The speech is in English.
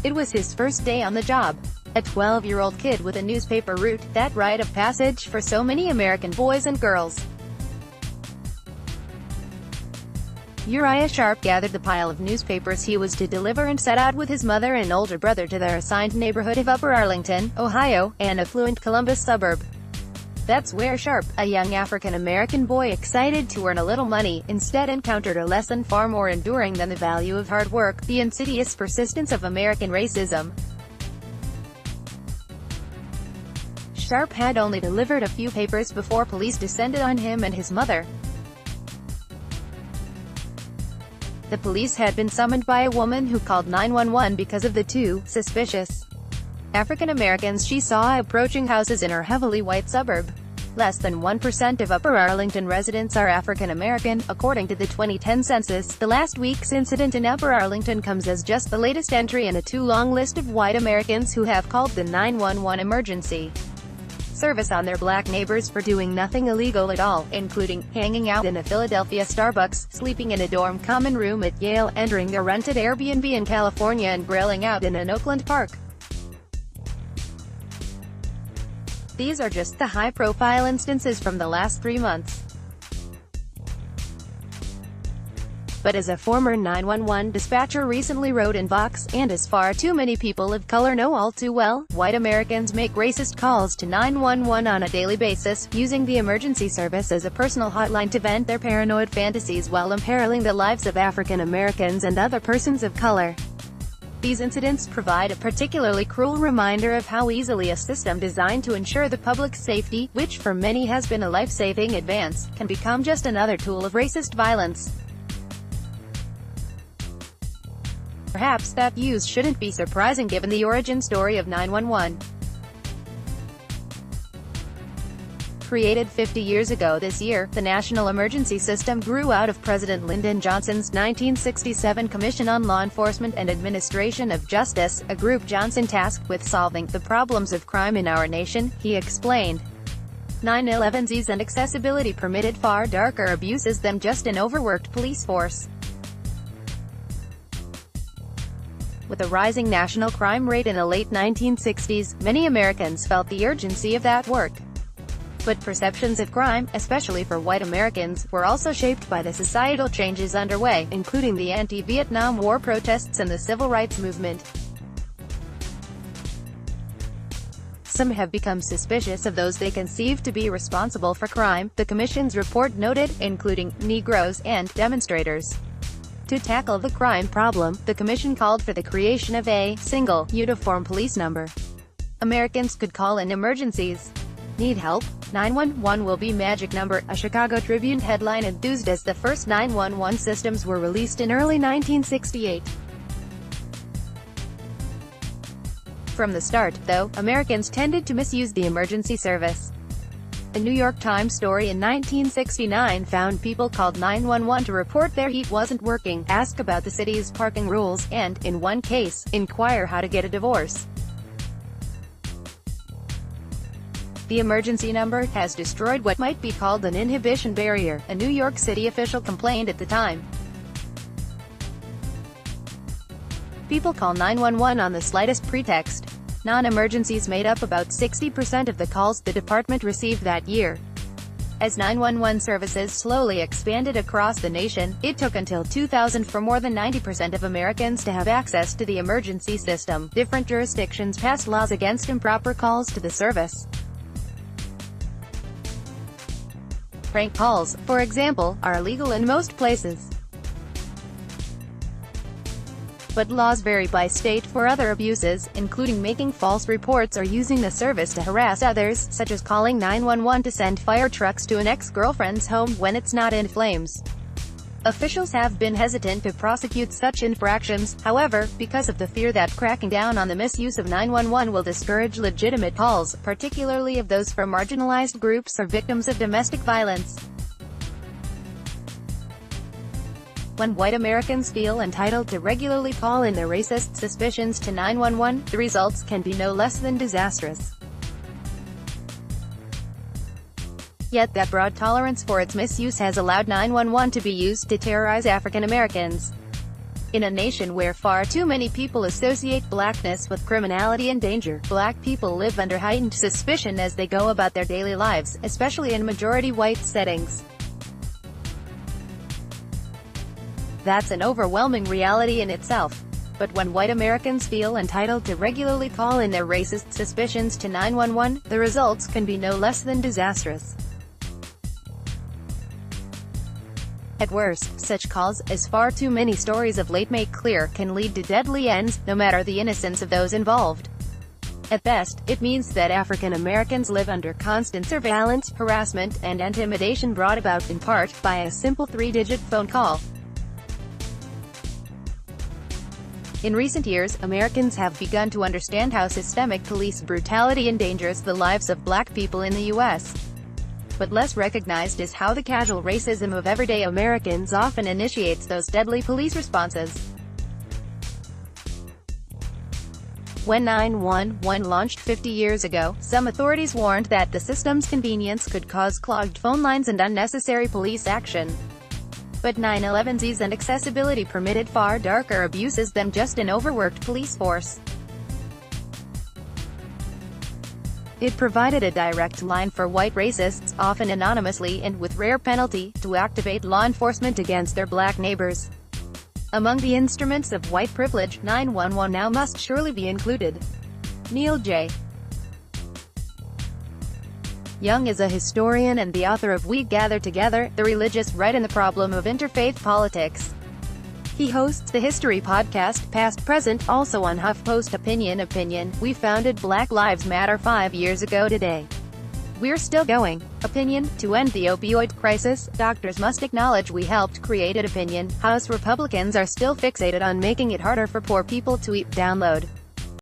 It was his first day on the job. A 12-year-old kid with a newspaper route, that rite of passage for so many American boys and girls. Uriah Sharp gathered the pile of newspapers he was to deliver and set out with his mother and older brother to their assigned neighborhood of Upper Arlington, Ohio, an affluent Columbus suburb. That's where Sharp, a young African-American boy excited to earn a little money, instead encountered a lesson far more enduring than the value of hard work: the insidious persistence of American racism. Sharp had only delivered a few papers before police descended on him and his mother. The police had been summoned by a woman who called 911 because of the two suspicious African Americans she saw approaching houses in her heavily white suburb. Less than 1% of Upper Arlington residents are African American, according to the 2010 census. The last week's incident in Upper Arlington comes as just the latest entry in a too-long list of white Americans who have called the 911 emergency service on their black neighbors for doing nothing illegal at all, including hanging out in a Philadelphia Starbucks, sleeping in a dorm common room at Yale, entering their rented Airbnb in California, and grilling out in an Oakland park. These are just the high-profile instances from the last 3 months. But as a former 911 dispatcher recently wrote in Vox, and as far too many people of color know all too well, white Americans make racist calls to 911 on a daily basis, using the emergency service as a personal hotline to vent their paranoid fantasies while imperiling the lives of African Americans and other persons of color. These incidents provide a particularly cruel reminder of how easily a system designed to ensure the public's safety, which for many has been a life-saving advance, can become just another tool of racist violence. Perhaps that use shouldn't be surprising given the origin story of 911. Created 50 years ago this year, the National Emergency System grew out of President Lyndon Johnson's 1967 Commission on Law Enforcement and Administration of Justice, a group Johnson tasked with solving the problems of crime in our nation, he explained. 9/11's ease and accessibility permitted far darker abuses than just an overworked police force. With a rising national crime rate in the late 1960s, many Americans felt the urgency of that work. But perceptions of crime, especially for white Americans, were also shaped by the societal changes underway, including the anti-Vietnam War protests and the Civil Rights Movement. Some have become suspicious of those they conceive to be responsible for crime, the Commission's report noted, including Negroes and demonstrators. To tackle the crime problem, the Commission called for the creation of a single, uniform police number Americans could call in emergencies. Need help? 911 will be magic number, a Chicago Tribune headline enthused as the first 911 systems were released in early 1968. From the start, though, Americans tended to misuse the emergency service. A New York Times story in 1969 found people called 911 to report their heat wasn't working, ask about the city's parking rules, and, in one case, inquire how to get a divorce. The emergency number has destroyed what might be called an inhibition barrier, a New York City official complained at the time. People call 911 on the slightest pretext. Non-emergencies made up about 60% of the calls the department received that year. As 911 services slowly expanded across the nation, it took until 2000 for more than 90% of Americans to have access to the emergency system. Different jurisdictions passed laws against improper calls to the service. Prank calls, for example, are illegal in most places. But laws vary by state for other abuses, including making false reports or using the service to harass others, such as calling 911 to send fire trucks to an ex-girlfriend's home when it's not in flames. Officials have been hesitant to prosecute such infractions, however, because of the fear that cracking down on the misuse of 911 will discourage legitimate calls, particularly of those from marginalized groups or victims of domestic violence. When white Americans feel entitled to regularly call in their racist suspicions to 911, the results can be no less than disastrous. Yet that broad tolerance for its misuse has allowed 911 to be used to terrorize African Americans. In a nation where far too many people associate blackness with criminality and danger, black people live under heightened suspicion as they go about their daily lives, especially in majority-white settings. That's an overwhelming reality in itself. But when white Americans feel entitled to regularly call in their racist suspicions to 911, the results can be no less than disastrous. At worst, such calls, as far too many stories of late make clear, can lead to deadly ends, no matter the innocence of those involved. At best, it means that African Americans live under constant surveillance, harassment, and intimidation brought about, in part, by a simple 3-digit phone call. In recent years, Americans have begun to understand how systemic police brutality endangers the lives of black people in the U.S. But less recognized is how the casual racism of everyday Americans often initiates those deadly police responses. When 911 launched 50 years ago, some authorities warned that the system's convenience could cause clogged phone lines and unnecessary police action. But 911's ease and accessibility permitted far darker abuses than just an overworked police force. It provided a direct line for white racists, often anonymously and with rare penalty, to activate law enforcement against their black neighbors. Among the instruments of white privilege, 911 now must surely be included. Neil J. Young is a historian and the author of We Gather Together, The Religious Right and the Problem of Interfaith Politics. He hosts the History podcast, Past Present, also on HuffPost. Opinion. We founded Black Lives Matter 5 years ago today. We're still going. Opinion. To end the opioid crisis, doctors must acknowledge we helped create it. Opinion. House Republicans are still fixated on making it harder for poor people to eat. Download.